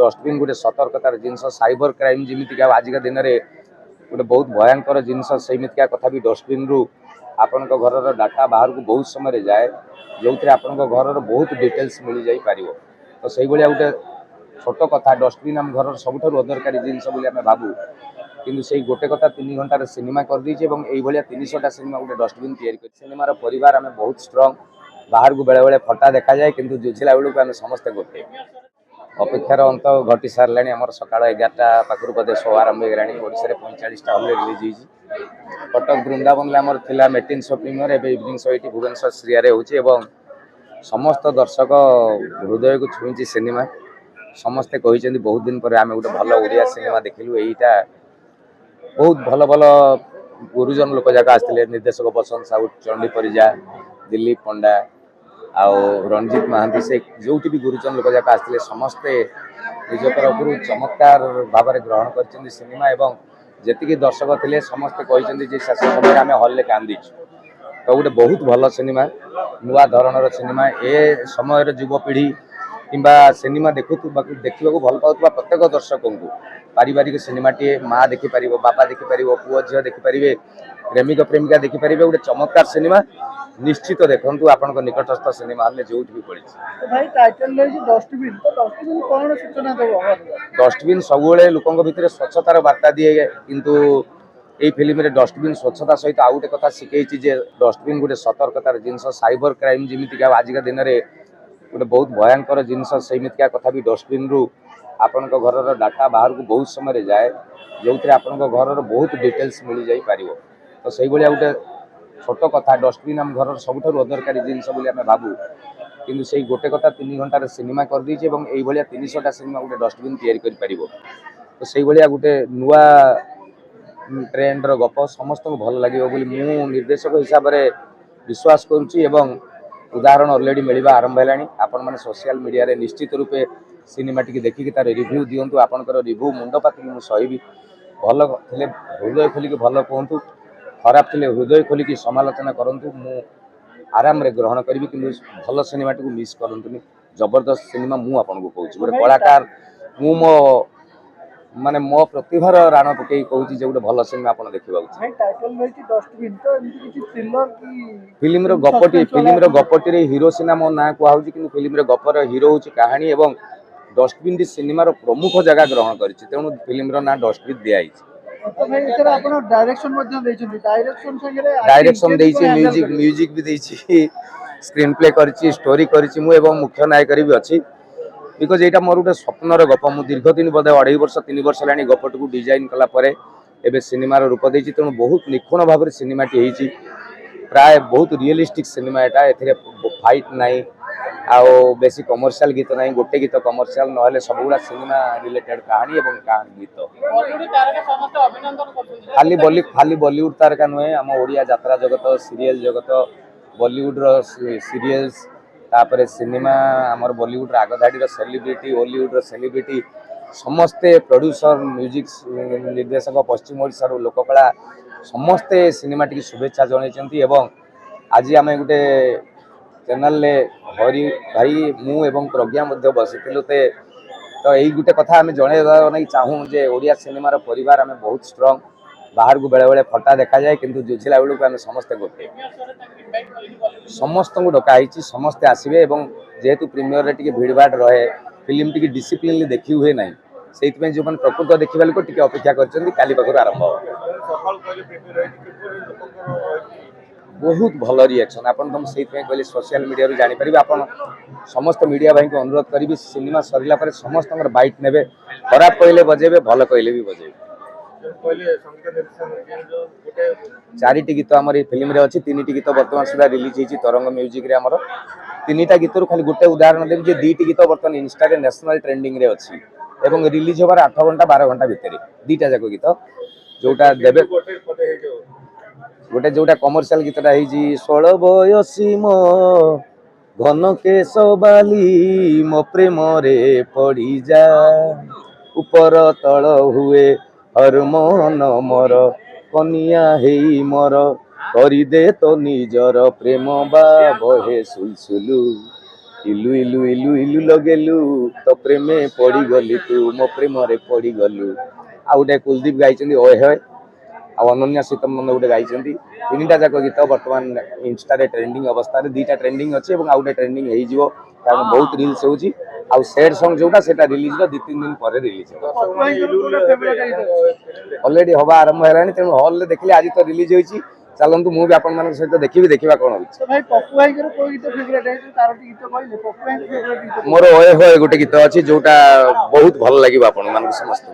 Dustbin गोटे सतर्कतार जिनस cyber crime जमीक आजिका दिन में गोटे बहुत भयंकर जिनस सेमितिका कथा भी डस्टबिन रु आपण घर डाटा बाहर को बहुत समय जाए जो थे आपण घर बहुत डिटेल्स मिल जाई पारिबो। तो से गोटे छोट कथा डस्टबिन आम घर सबुठ अदरकारी जिनस आम भावु किंतु से गोटे कथा 3 घंटार सिनेमा कर दीजिए और ये 300टा सिनेमा गोटे डस्टबिन तैयारी सिनेमार परिवार आम बहुत स्ट्रंग बाहर को बेले बेले फटा देखा जाए किंतु जुझिला बेलू आम समस्ते गोटे अपेक्षार अंत घटी सारा आम सका 11टा पाखर बोधे शो आरंभ होगा 45टा हल रिलीज हो कटक वृंदावन आमर थिला मेटिन शो प्रीमियर एवं इवनिंग शो ये भुवनेश्वर श्रिया हो समस्त दर्शक हृदय को छुई सिनेमा समस्ते कहते बहुत दिन पर आम गोटे भल ओडिया सिनेमा देखिलु यहीटा बहुत भल भल गुरुजन लोक जाक आसते निर्देशक बसंत साहू चंडी परिजा दिलीप पंडा आउ रंजीत महांती से जो भी गुरुजन लोक जाक आसते समस्ते निज तरफ चमत्कार भाव में ग्रहण कर सिनेमा एवं जी दर्शक थे समस्ते कहते शेष समय आम हल में कांदीचु तो गोटे बहुत भल सिनेमा नुआ धरणर सिनेमा ए समय युवपीढ़ी किंबा सिनेमा देखा भल पाउथुवा प्रत्येक दर्शक को पारिवारिक सिनेमा टे माँ देखिपर बापा देखिपर पुओ झील देखिपर प्रेमिक प्रेमिका देखिपर गोटे चमत्कार सिनेमा निश्चित देखु आपण निकटस्थ सिनेमा हल जो भी पड़ी डस्टबिन सब लोकों भितर स्वच्छतार वार्ता दिए किंतु ये फिल्म रे डस्टबिन स्वच्छता सहित आउ गोटे कथा शिखई डस्टबिन गोटे सतर्कतार जिनस साइबर क्राइम जमीक आजिका दिन में गोटे बहुत भयंकर जिनस सेमितिका कथा भी डस्टबिन रु आपण घर डाटा बाहर को बहुत समय जाए जो थे आपण घर बहुत डिटेल्स मिल जाई पारिबो। तो से गोटे छोट कथा डस्टबिन आम घर सबुठ अदरकारी जिनस आम भावु किंतु से गोटे कथा 3 घंटार सिनेमा कर दीजिए और ये 300टा सिनेमा गोटे डस्टबिन तैयारी कर पारिबो। तो से गोटे नुआ ट्रेंडर गप समस्त को भल लगे बोली मु निर्देशक हिसाब से विश्वास करुच्ची एवं उदाहरण ऑलरेडी मिलवा आरंभ है आपण मैंने सोशल मीडिया रे निश्चित रूपे सिनेमा टी देखिकी तार रिव्यू दिंतु आपंकर रिव्यू मुंड पाति मुझे सही भल थे हृदय खोलिक भल कहतु खराब थे हृदय खोलिक समालोचना करूँ मु आराम रे ग्रहण करी कि भल सिनेमा टी मिस करतुनि जबरदस्त सिनेमा मु आपन को कहूँ गोटे कलाकार मु मो माने मो प्रतिभार राण पकई कहूँ गोटे भल सिनेमा आप देखा फिल्म गपटी हीरो सिना मो ना कहूँ कि फिल्म गपर हीरो हूँ कहानी एवं डस्टबिन टी सिनेमार प्रमुख जगह ग्रहण कर तेणु फिल्म ना डस्टबिन दिखाई डायरेक्शन म्यूजिक भी स्क्रीन प्ले करी स्टोरी करी मुख्य नायक भी अच्छी बिकज यहाँ मोर गोटे स्वप्नर गप मु दीर्घ दिन बोधे 2.5 वर्ष 3 वर्ष है गपटी को डिजाइन कलापर एवं सिनेमार रूप देती तेणु बहुत निखुण भाव सिनेमाटी होती प्राय बहुत रियलिस्टिक सिनेमा यहाँ ए फाइट नाई आउ बेसी कमर्शियल गीत ना गोटे गीत कमर्शियल ना सब गुड़ा सिनेमा रिलेटेड कहानी एवं गीत खाली बॉलीवुड तारका नुहे आम ओडिया यात्रा जगत सीरियल जगत बॉलीवुड सीरियल्स तापर सिनेमा आमर बॉलीवुड आगधाड़ी सेलिब्रिटी हॉलीवुड सेलिब्रिटी समस्ते प्रोड्यूसर म्यूजिक निर्देशक पश्चिम ओडिशा लोककला समस्ते सिनेमा टी शुभेच्छा जनई आज आम गोटे चैनल हरि भाई मु एवं प्रज्ञा बसी तो यही गोटे कथा आम जन चाहूँ जे ओडिया सिनेमार परिवार आम बहुत स्ट्रंग बाहर को बेले बेले फटा देखा जाए किंतु जुझिला बेलू आम समस्ते गोटे समस्त को डकाई समस्ते आसवे जेहेतु प्रीमियर रे भीड़ भाड़ रहे फिल्म टी डिसिप्लिन देखी हुए ना से जो मैंने प्रकृत देखा लोक टी अपेक्षा कर पाखर आरंभ बहुत भल रिएक्शन आपन तुम से कहले सोशल मीडिया रू जानी परिबे आपन समस्त मीडिया भाई को अनुरोध करी सिनेमा सरिला पर समस्त बाइट नेबे खराब कहले बजेबे भल कहले भी बजेबे 4टी गीत आम फिल्म रे अच्छी 3टी गीत बर्तमान सुधा रिलीज होती तरंग म्यूजिक रे आमर 3टा गीत खाली गोटे उदाहरण देवी 2टी गीत बर्तमान इंस्टा रे नेशनल ट्रेंडिंग रे अच्छी एवं रिलीज होबार 8 घंटा 12 घंटा भितर 2टा जाक गीत जोटा देबे गोटे जोटा कमर्शियल गीतटा है 16 बयसी मो घन केश बाली मो प्रेम रे पड़ी जा ऊपर तल हुए हर मन मोर कनिया हेई मोर करी दे तो निजर प्रेम बा बहे सुलसुलु इलु इलु इलु इलु लगेलु तो प्रेमे पड़ी गली तू मो प्रेम रे पड़ी गलु आ गोटे कुलदीप गाइछन्ती ओए होए आ अनन्या सीतम नंद गोटे गाइछन्ती तीनटा जाक गीत वर्तमान इंस्टा रे ट्रेंडिंग अवस्था रे दीटा ट्रेंडिंग अछि एवं आ गोटे ट्रेंडिंग हेइ जिवो कारण बहुत रील्स होउची आ सैड सॉन्ग जोटा सेटा रिलीज रो 2-3 दिन पर रिलीज ऑलरेडी हवा आरंभ हेलानी तेणु हॉल रे देखले आज तो रिलीज होईची चलंतु मु भी आपण मानक सहित देखिबी देखिबा कोन होईची तो भाई पप्पू भाई को कोई गीत फेवरेट है तार गीत कहले पप्पू भाई फेवरेट गीत मोर ओए होए गोटे गीत अछि जोटा बहुत भल लागिबा आपण मानक समस्त।